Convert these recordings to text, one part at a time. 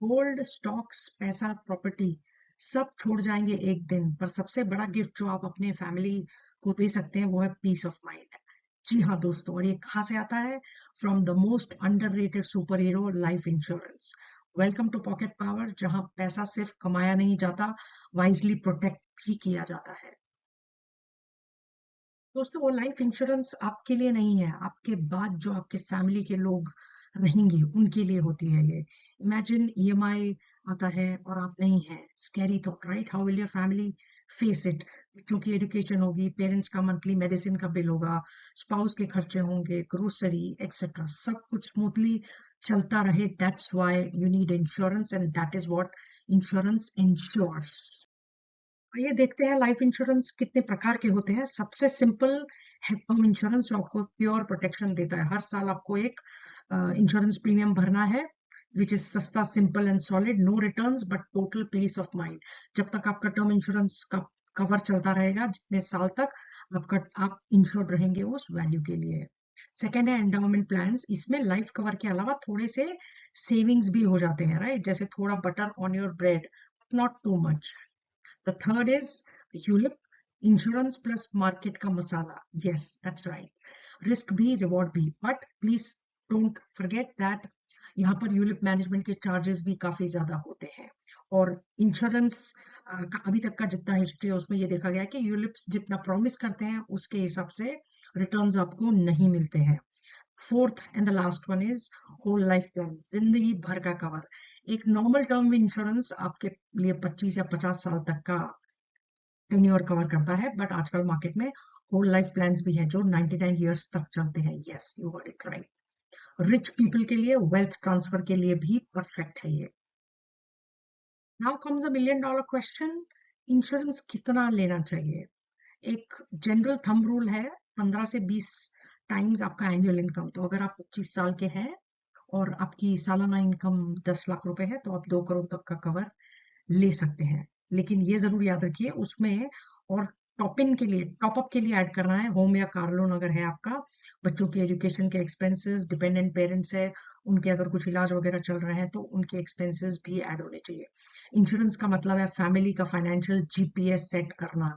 Gold, stocks, पैसा, property सब छोड़ जाएंगे एक दिन, पर सबसे बड़ा गिफ्ट जो आप अपने फैमिली को दे सकते हैं वो है पीस ऑफ माइंड। जी हाँ दोस्तों, और ये कहाँ से आता है? From the most underrated super hero, life insurance. Welcome to pocket power, जहां पैसा सिर्फ कमाया नहीं जाता, वाइजली प्रोटेक्ट भी किया जाता है। दोस्तों, वो लाइफ इंश्योरेंस आपके लिए नहीं है, आपके बाद जो आपके फैमिली के लोग रहेंगे उनके लिए होती है ये। इमेजिन ईएमआई आता है और आप नहीं है। Scary thought, right? How will your family face it? बच्चों की एजुकेशन होगी, पेरेंट्स का मंथली मेडिसिन का बिल होगा, स्पाउस के खर्चे होंगे, ग्रोसरी एक्सेट्रा, सब कुछ स्मूथली चलता रहे। That's why you need insurance, and that is what insurance insures. ये देखते हैं लाइफ इंश्योरेंस कितने प्रकार के होते हैं। सबसे सिंपल है टर्म इंश्योरेंस, जो आपको प्योर प्रोटेक्शन देता है। हर साल आपको एक इंश्योरेंस प्रीमियम भरना है, विच इज सस्ता, simple and solid. No returns but total peace of mind. जब तक आपका टर्म इंश्योरेंस का कवर चलता रहेगा, जितने साल तक आप इंश्योर्ड रहेंगे उस वैल्यू के लिए। सेकेंड है एंडाउमेंट प्लान्स। इसमें लाइफ कवर के अलावा थोड़े से सेविंग्स भी हो जाते हैं, राइट? जैसे थोड़ा butter on your bread, not too much. The third is ULIP, insurance plus market का मसाला. Yes, that's right. Risk भी, reward भी. But please don't forget that यहाँ पर यूलिप मैनेजमेंट के चार्जेस भी काफी ज्यादा होते हैं। और इंश्योरेंस का अभी तक का जितना हिस्ट्री है उसमें ये देखा गया है कि यूलिप्स जितना प्रॉमिस करते हैं उसके हिसाब से रिटर्न्स आपको नहीं मिलते हैं। Fourth and the last one is whole life plan, जिंदगी भर का कवर। एक नॉर्मल टर्म इंश्योरेंस आपके लिए 25 या 50 साल तक का टेन्योर कवर करता है, बट आजकल मार्केट में होल लाइफ प्लान्स भी हैं जो 99 इयर्स तक चलते हैं। Yes, you got it right. Rich people के लिए, वेल्थ ट्रांसफर के लिए भी परफेक्ट है ये। Now comes a million dollar question, insurance कितना लेना चाहिए? एक जनरल थंब रूल है, 15 से 20 टाइम्स आपका एनुअल इनकम। तो अगर आप 25 साल के हैं और आपकी सालाना इनकम 10 लाख रुपए है, तो आप 2 करोड़ तक का कवर ले सकते हैं। लेकिन ये जरूर याद रखिए उसमें, और टॉप इन के लिए, टॉप अप के लिए ऐड करना है होम या कार लोन अगर है आपका, बच्चों की एजुकेशन के एक्सपेंसेस, डिपेंडेंट पेरेंट्स है उनके अगर कुछ इलाज वगैरह चल रहे हैं तो उनके एक्सपेंसेस भी ऐड होने चाहिए। इंश्योरेंस का मतलब है फैमिली का फाइनेंशियल जीपीएस सेट करना।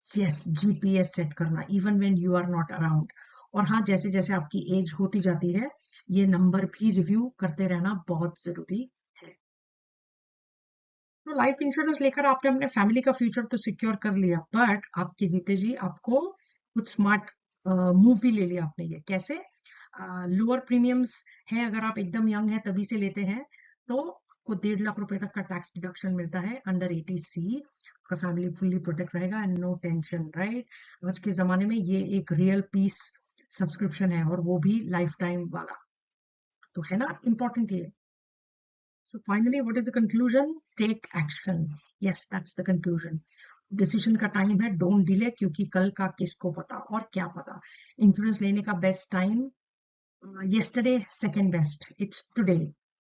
यस, जीपीएस सेट करना even when you are not around. और हाँ, जैसे जैसे आपकी एज होती जाती है, ये नंबर भी रिव्यू करते रहना बहुत जरूरी है। तो लाइफ इंश्योरेंस लेकर आपने अपने फैमिली का फ्यूचर तो सिक्योर कर लिया, बट आपके जीते जी आपको कुछ स्मार्ट मूव भी ले लिया आपने। ये कैसे? लोअर प्रीमियम्स है, अगर आप एकदम यंग है तभी से लेते हैं तो आपको 1.5 लाख रुपए तक का टैक्स डिडक्शन मिलता है अंडर 80C। आपका फैमिली फुल्ली प्रोटेक्ट रहेगा एंड नो टेंशन, राइट? आज के जमाने में ये एक रियल पीस सब्सक्रिप्शन है, और वो भी लाइफ टाइम वाला। तो है ना इंपॉर्टेंट ये? So finally, what is the conclusion? Take action. Yes, that's the conclusion. Decision का टाइम है, डोंट डिले, क्योंकि कल का किसको पता, और क्या पता। इंश्योरेंस लेने का best time, yesterday second best, it's today.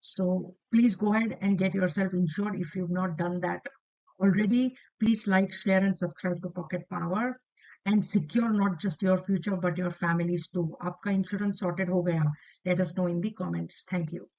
So please go ahead and get yourself insured if you've not done that already. Please like, share and subscribe to Pocket Power and secure not just your future but your families too. आपका insurance sorted हो गया? Let us know in the comments. Thank you.